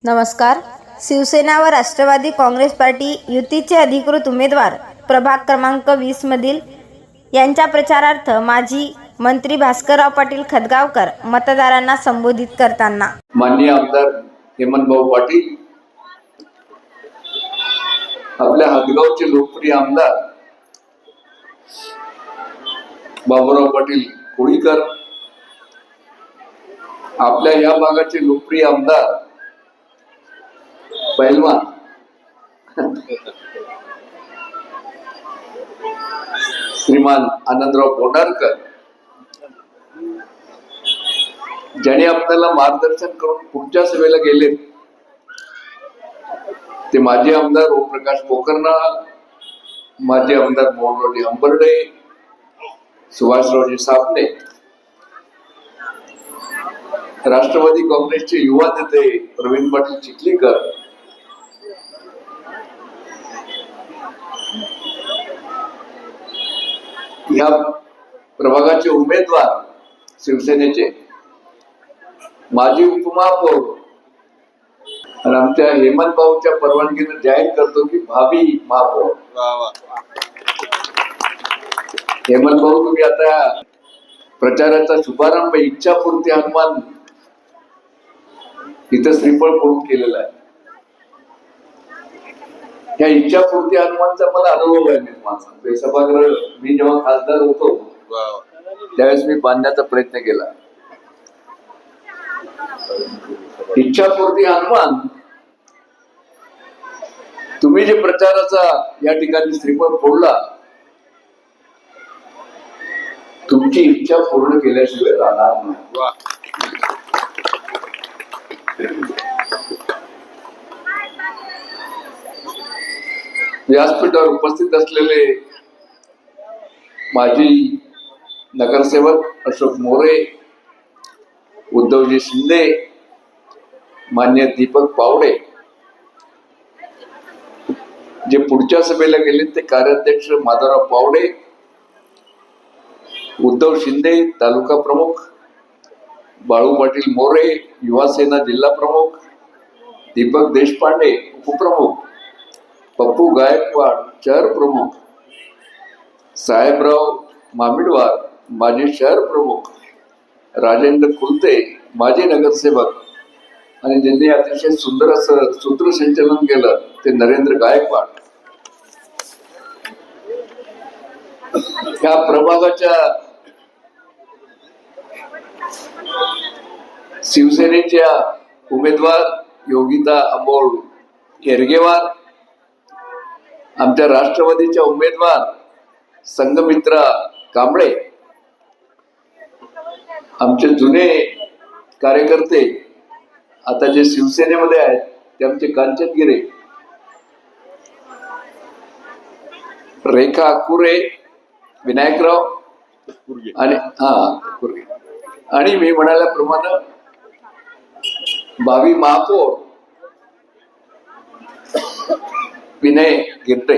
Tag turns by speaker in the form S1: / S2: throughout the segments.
S1: नमस्कार. शिवसेना व राष्ट्रवादी काँग्रेस पार्टी युतीचे अधिकृत उमेदवार प्रभाग क्रमांक 20 मधील यांच्या प्रचारार्थ माजी मंत्री भास्करराव पाटील खतगावकर मतदारांना संबोधित करताना,
S2: माननीय आमदार हेमंतभाऊ पाटील, आपल्या हदगावचे लोकप्रिय आमदार बाबूराव पाटील कोळीकर, आपल्या या भागाचे लोकप्रिय आमदार पैलवान श्रीमान आनंदराव बोंडारकर, ज्याने आपल्याला मार्गदर्शन करून पुढच्या सभेला गेले, ते माजी आमदार ओमप्रकाश पोखरना, माजी आमदार मोहनरावजी हंबर्डे, सुभाषरावजी सापणे, राष्ट्रवादी काँग्रेसचे युवा नेते प्रवीण पाटील चिखलीकर, या प्रभागाचे उमेदवार शिवसेनेचे माजी उपमहापौर आणि आमच्या हेमंत भाऊच्या परवानगीने जाहीर करतो की भावी महापौर हेमंत भाऊ, तुम्ही आता प्रचाराचा शुभारंभ इच्छापूर्ती हनुमान इथं श्रीफळ फोडून केलेला आहे. या इच्छापूर्ती हनुमानचा मला अनुभव आहे. मी सभागृह मी जेव्हा खासदार होतो त्यावेळेस मी बांधण्याचा प्रयत्न केला. इच्छापूर्ती हनुमान, तुम्ही जे प्रचाराचा या ठिकाणी श्रीफळ फोडला, तुमची इच्छा पूर्ण केल्याशिवाय राहणार नाही. व्यासपीठावर उपस्थित असलेले माजी नगरसेवक अशोक मोरे, उद्धवजी शिंदे, मान्य दीपक पावडे, जे पुढच्या सभेला गेले ते कार्याध्यक्ष माधवराव पावडे, उद्धव शिंदे तालुका प्रमुख, बाळू पाटील मोरे युवा सेना जिल्हा प्रमुख, दीपक देशपांडे उपप्रमुख, पप्पू गायकवाड शहर प्रमुख, साहेबराव मामिडवार माजी शहर प्रमुख, राजेंद्र कुलते माजी नगरसेवक, आणि ज्यांनी अतिशय सुंदर असं सूत्रसंचलन केलं ते नरेंद्र गायकवाड. या प्रभागाच्या शिवसेनेच्या उमेदवार योगिता अमोल हेरगेवार, आमच्या राष्ट्रवादीच्या उमेदवार संघमित्रा कांबळे, आमचे जुने कार्यकर्ते आता जे शिवसेनेमध्ये आहेत ते आमचे कांचन गिरे, रेखा अकुरे, विनायकराव आणि कुर्गे, आणि मी म्हणाल्याप्रमाणे भावी महापौर विनय गिरटे,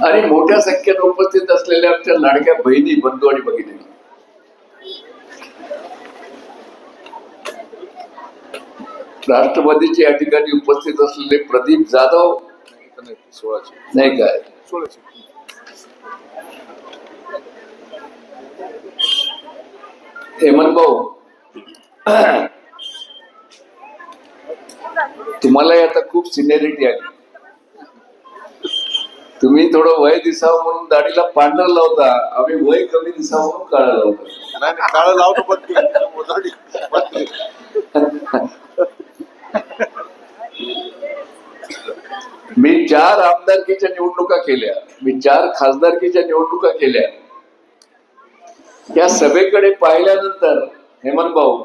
S2: आणि मोठ्या संख्येने उपस्थित असलेल्या आमच्या लाडक्या बहिणी, बंधू आणि भगिनी. राष्ट्रवादीचे या ठिकाणी उपस्थित असलेले प्रदीप जाधव, नाही काय हेमंत भाऊ, तुम्हाला आता खूप सिनियरिटी आली. तुम्ही थोडं वय दिसावं म्हणून दाढीला पांढर लावता, आम्ही वय कमी दिसावं म्हणून काळा लावतो.
S3: काळ लावतो.
S2: मी 4 आमदारकीच्या निवडणुका केल्या, मी 4 खासदारकीच्या निवडणुका केल्या. या सभेकडे पाहिल्यानंतर हेमंत भाऊ,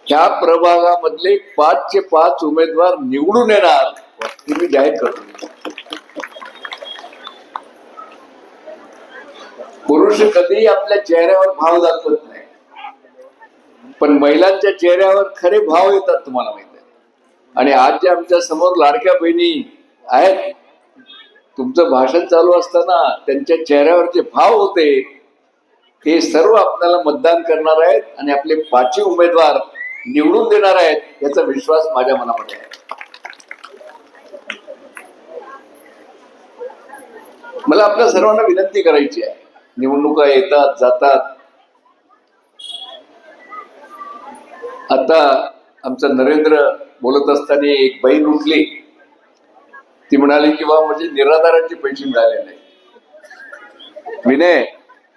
S2: ह्या प्रभागामधले 5चे 5 उमेदवार निवडून येणार तुम्ही जाहीर करतो. पुरुष कधीही आपल्या चेहऱ्यावर भाव दाखवत नाही, पण महिलांच्या चेहऱ्यावर खरे भाव येतात, तुम्हाला माहित आहे. आणि आज ज्या आमच्या समोर लाडक्या बहिणी आहेत, तुमचं भाषण चालू असताना त्यांच्या चेहऱ्यावर जे भाव होते हे सर्व आपल्याला मतदान करणार आहेत. आणि आपले 5 उमेदवार निवडून देणार आहेत याचा विश्वास माझ्या मनामध्ये आहे. मला आपल्या सर्वांना विनंती करायची आहे. निवडणुका येतात जातात. आता आमचा नरेंद्र बोलत असताना एक बहीण उठली, ती म्हणाली की बा म्हणजे निराधाराचे पैसे मिळाले नाही. विनय,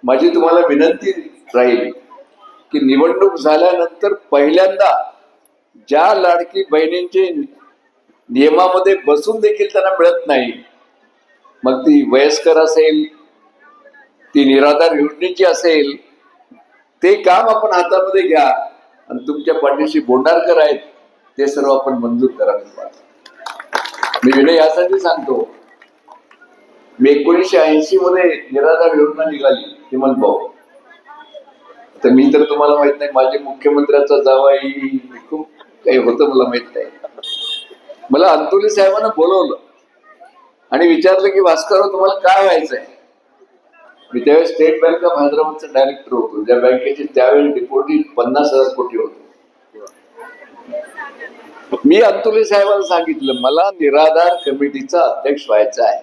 S2: माझी तुम्हाला विनंती राहील की निवडणूक झाल्यानंतर पहिल्यांदा ज्या लाडकी बहिणींचे नियमामध्ये बसून देखील त्यांना मिळत नाही, मग ती वयस्कर असेल, ती निराधार योजनेची असेल, ते काम आपण हातामध्ये घ्या आणि तुमच्या पाठीशी बोंडारकर आहेत ते सर्व आपण मंजूर करावे. मी विनय यासाठी सांगतो, मी 1980 मध्ये निराधार योजना निघाली हेमंत भाऊ. तर मी तर तुम्हाला माहित नाही, माझे मुख्यमंत्र्याचा जावाई खूप काही होतं मला माहित नाही. मला अंतुले साहेबांना बोलवलं आणि विचारलं की भास्करराव तुम्हाला काय व्हायचंय. मी त्यावेळेस स्टेट बँक ऑफ हैदराबादचा डायरेक्टर होतो, ज्या बँकेचे त्यावेळी डिपॉझिट 50,000 कोटी होते. मी अंतुले साहेबांना सांगितलं मला निराधार कमिटीचा अध्यक्ष व्हायचा आहे.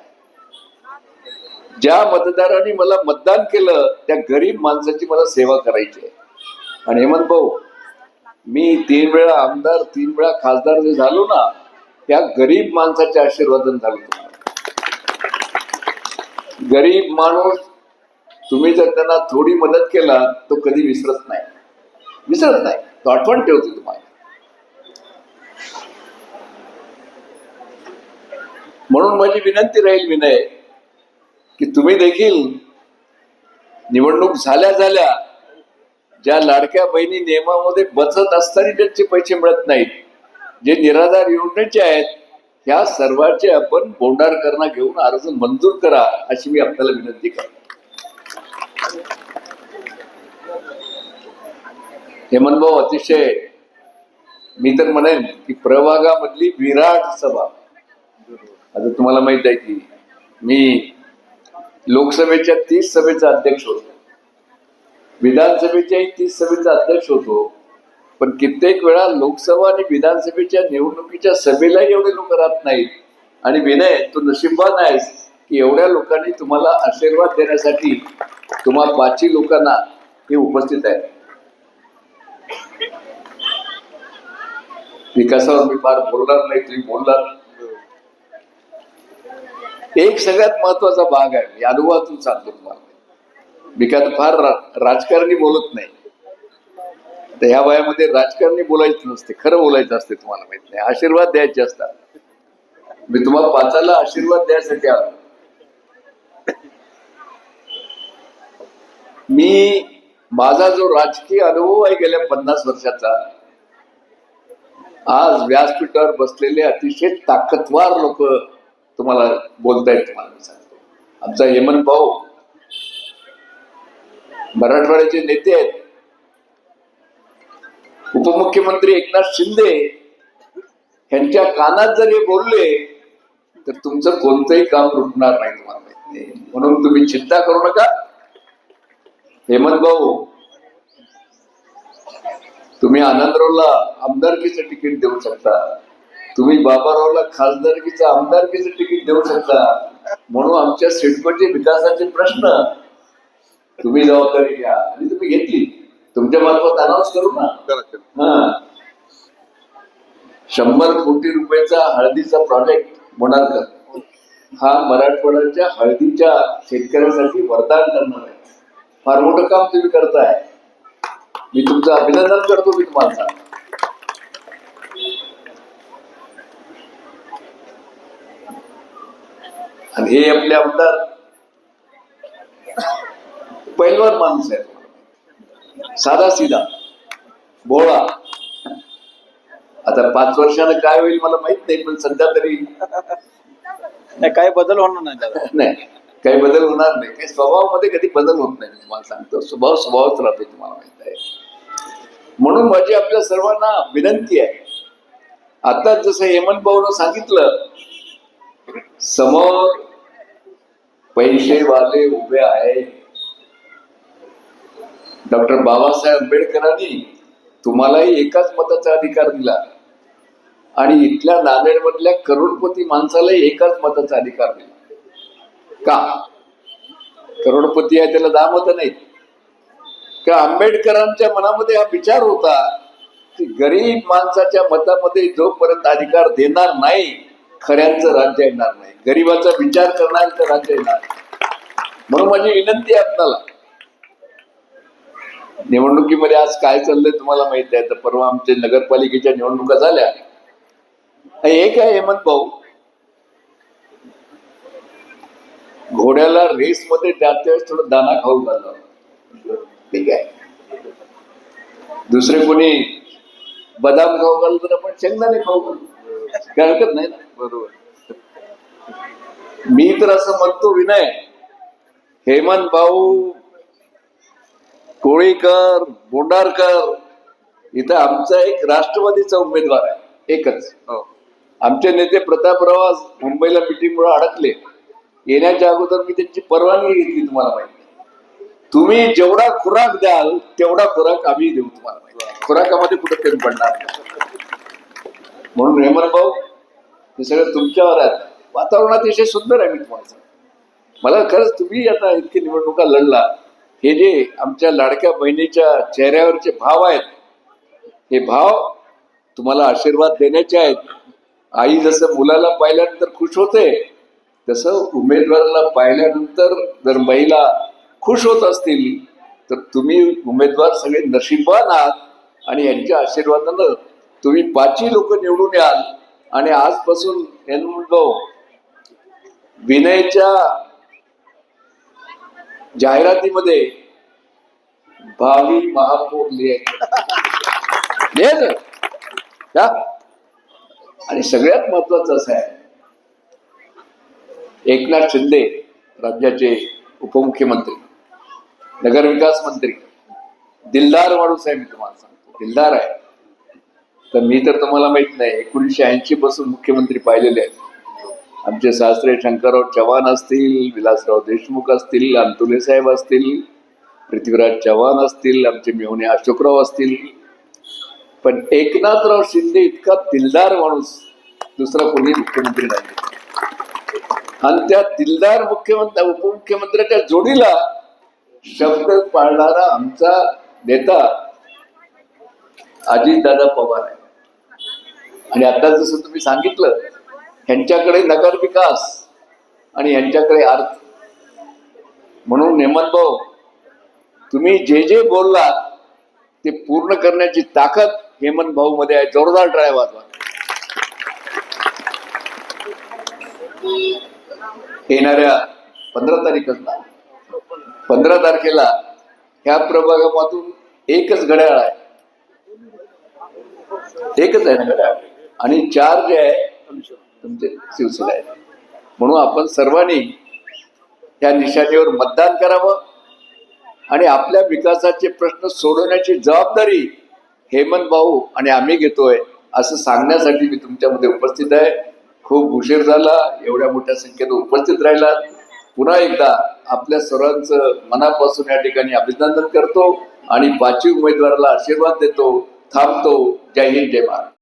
S2: ज्या मतदारांनी मला मतदान केलं त्या गरीब माणसाची मला सेवा करायची आहे. आणि हेमंत भाऊ, मी 3 वेळा आमदार 3 वेळा खासदार जे झालो ना, त्या गरीब माणसाच्या आशीर्वादाने झालो. गरीब माणूस, तुम्ही जर त्यांना थोडी मदत केला तो कधी विसरत नाही, तो आठवण ठेवतो तुम्हाला. म्हणून माझी विनंती राहील विनय की तुम्ही देखील निवडणूक झाल्या ज्या लाडक्या बहिणी नियमामध्ये बचत असताना ज्यांचे पैसे मिळत नाहीत, जे निराधार योजनेचे आहेत, ह्या सर्वांचे आपण बोंडारकरांना घेऊन अर्ज मंजूर करा अशी मी आपल्याला विनंती करतो. हेमंत भाऊ, अतिशय मी तर म्हणेन की प्रभागामधली विराट सभा. आता तुम्हाला माहित आहे की मी लोकसभेच्या 30 सभेचा अध्यक्ष होतो, विधानसभेच्याही 30 सभेचा अध्यक्ष होतो. पण कित्येक वेळा लोकसभा आणि विधानसभेच्या निवडणुकीच्या सभेलाही एवढे लोक राहत नाहीत. आणि विनय, तू नशीबवान आहेस की एवढ्या लोकांनी तुम्हाला आशीर्वाद देण्यासाठी तुम्हा 5 लोकांना हे उपस्थित आहेत. विकासावर मी फार बोलणार नाही, तुम्ही बोलणार. एक सगळ्यात महत्वाचा भाग आहे, मी अनुभवातून सांगतो तुम्हाला. मी काय फार राजकारणी बोलत नाही, तर ह्या वयामध्ये राजकारणी बोलायचं नसते, खरं बोलायचं असते. तुम्हाला माहित नाही, आशीर्वाद द्यायचे असतात. मी तुम्हाला 5 आशीर्वाद द्यायसाठी आलो. मी माझा जो राजकीय अनुभव आहे गेल्या 50 वर्षाचा, आज व्यासपीठावर बसलेले अतिशय ताकदवार लोक तुम्हाला बोलतायत. तुम्हाला मी सांगतो, आमचा हेमंत भाऊ मराठवाड्याचे नेते आहेत. उपमुख्यमंत्री एकनाथ शिंदे यांच्या कानात जर हे बोलले तर तुमचं कोणतंही काम रुकणार नाही, तुम्हाला माहिती आहे. म्हणून तुम्ही चिंता करू नका. हेमंत भाऊ, तुम्ही आनंदरावला आमदारकीचं तिकीट देऊ शकता, तुम्ही बाबारावला खासदारकीचं आमदारकीचं तिकीट देऊ शकता. म्हणून आमच्या सिडकोचे विकासाचे प्रश्न तुम्ही जबाबदारी घ्या आणि तुम्ही घेतली. तुमच्या मार्फत अनाऊन्स करू ना. 100 कोटी रुपयाचा हळदीचा प्रोजेक्ट बोंडारकर, हा मराठवाड्याच्या हळदीच्या शेतकऱ्यांसाठी वरदान करणार आहे. फार मोठं काम तुम्ही करताय, मी तुमचं अभिनंदन करतो. मी तुम्हाला सांगतो, आणि हे आपले आमदार पैलवान माणूस आहे, साधा सीधा भोळा. आता 5 वर्षानं काय होईल मला माहित नाही, पण सध्या तरी
S3: काही बदल होणार नाही.
S2: नाही, काही बदल होणार नाही. काही स्वभावामध्ये कधी बदल होत नाही. तुम्हाला सांगतो, स्वभावच राहतो, तुम्हाला माहित आहे. म्हणून माझी आपल्या सर्वांना विनंती आहे, आता जसं हेमंत भाऊनं सांगितलं, समोर पैसेवाले उभे आहेत. डॉक्टर बाबासाहेब आंबेडकरांनी तुम्हालाही एकाच मताचा अधिकार दिला आणि इथल्या नांदेडमधल्या करोडपती माणसालाही एकाच मताचा अधिकार दिला. का? करोडपती आहे त्याला 10 मतं नाहीत का? आंबेडकरांच्या मनामध्ये हा विचार होता की गरीब माणसाच्या मतामध्ये जोपर्यंत अधिकार देणार नाही, खऱ्यांचं राज्य येणार नाही, गरीबाचा विचार करणाऱ्यांचं राज्य येणार नाही. म्हणून माझी विनंती आहे आपल्याला, निवडणुकीमध्ये आज काय चाललंय तुम्हाला माहित आहे. तर परवा आमच्या नगरपालिकेच्या निवडणुका झाल्या. एक आहे हेमंत भाऊ, घोड्याला रेस मध्ये जाते वेळेस थोडं दाना खाऊ घालला, ठीक आहे. दुसरे कोणी बदाम खाऊ घाललं तर आपण शेंगदाणे खाऊ घालू, काय हरकत नाही ना. बरोबर. मी तर असं म्हणतो विनय, हेमंत भाऊ, कोळीकर, बोंडारकर, इथं आमचा एक राष्ट्रवादीचा उमेदवार आहे, एकच. आमचे नेते प्रतापराव आज मुंबईला मिटिंगमुळे अडकले. येण्याच्या अगोदर मी त्यांची परवानगी घेतली, तुम्हाला माहिती. तुम्ही जेवढा खुराक द्याल तेवढा खुराक आम्ही देऊ, तुम्हाला माहिती. खुराकामध्ये कुठे कमी पडणार नाही. म्हणून हेमंत भाऊ, हे सगळं तुमच्यावर आहे. वातावरण अतिशय सुंदर आहे. मी तुम्हाला सांगतो, मला खरंच तुम्ही आता इतकी निवडणुका लढला, हे जे आमच्या लाडक्या बहिणीच्या चेहऱ्यावरचे भाव आहेत, हे भाव तुम्हाला आशीर्वाद देण्याचे आहेत. आई जसं मुलाला पाहिल्यानंतर खुश होते, तसं उमेदवाराला पाहिल्यानंतर जर महिला खुश होत असतील तर तुम्ही उमेदवार सगळे नशीबवान आहात. आणि यांच्या आशीर्वादानं तुम्ही 5ही लोक निवडून याल. आणि आजपासून भाऊ, विनयच्या जाहिरातीमध्ये भावी महापौर लिहायचं का? आणि सगळ्यात महत्वाचं असं आहे, एकनाथ शिंदे राज्याचे उपमुख्यमंत्री, नगरविकास मंत्री, दिलदार माणूस आहे. मी तुम्हाला सांगतो, दिलदार आहे. तर मी तर तुम्हाला माहित नाही, 1980 पासून मुख्यमंत्री पाहिलेले आहेत. आमचे शास्त्री शंकरराव चव्हाण असतील, विलासराव देशमुख असतील, अंतुले साहेब असतील, पृथ्वीराज चव्हाण असतील, आमचे मेहुणे अशोकराव असतील. पण एकनाथराव शिंदे इतका दिलदार माणूस दुसरा कोणी मुख्यमंत्री नाही. आणि त्या दिलदार उपमुख्यमंत्र्याच्या जोडीला शब्द पाळणारा आमचा नेता अजितदादा पवार आहे. आणि आता जसं तुम्ही सांगितलं, ह्यांच्याकडे नगर विकास आणि ह्यांच्याकडे अर्थ. म्हणून हेमंत भाऊ, तुम्ही जे जे बोलला ते पूर्ण करण्याची ताकद हेमंत भाऊ मध्ये आहे. जोरदार ट्राय वाजवा. येणाऱ्या 15 तारीखच ना, 15 तारखेला ह्या प्रभागामधून एकच घड्याळ आहे, एकच आहे ना घड्याळ. आणि 4 जे आहे तुमचे शिवसेना आहे. म्हणून आपण सर्वांनी त्या निशाणीवर मतदान करावं आणि आपल्या विकासाचे प्रश्न सोडवण्याची जबाबदारी हेमंत भाऊ आणि आम्ही घेतोय, असं सांगण्यासाठी मी तुमच्यामध्ये उपस्थित आहे. खूप उशीर झाला, एवढ्या मोठ्या संख्येने उपस्थित राहिला. पुन्हा एकदा आपल्या सर्वांचं मनापासून या ठिकाणी अभिनंदन करतो आणि 5ही उमेदवाराला आशीर्वाद देतो. थांबतो. जय हिंद, जय महाराष्ट्र.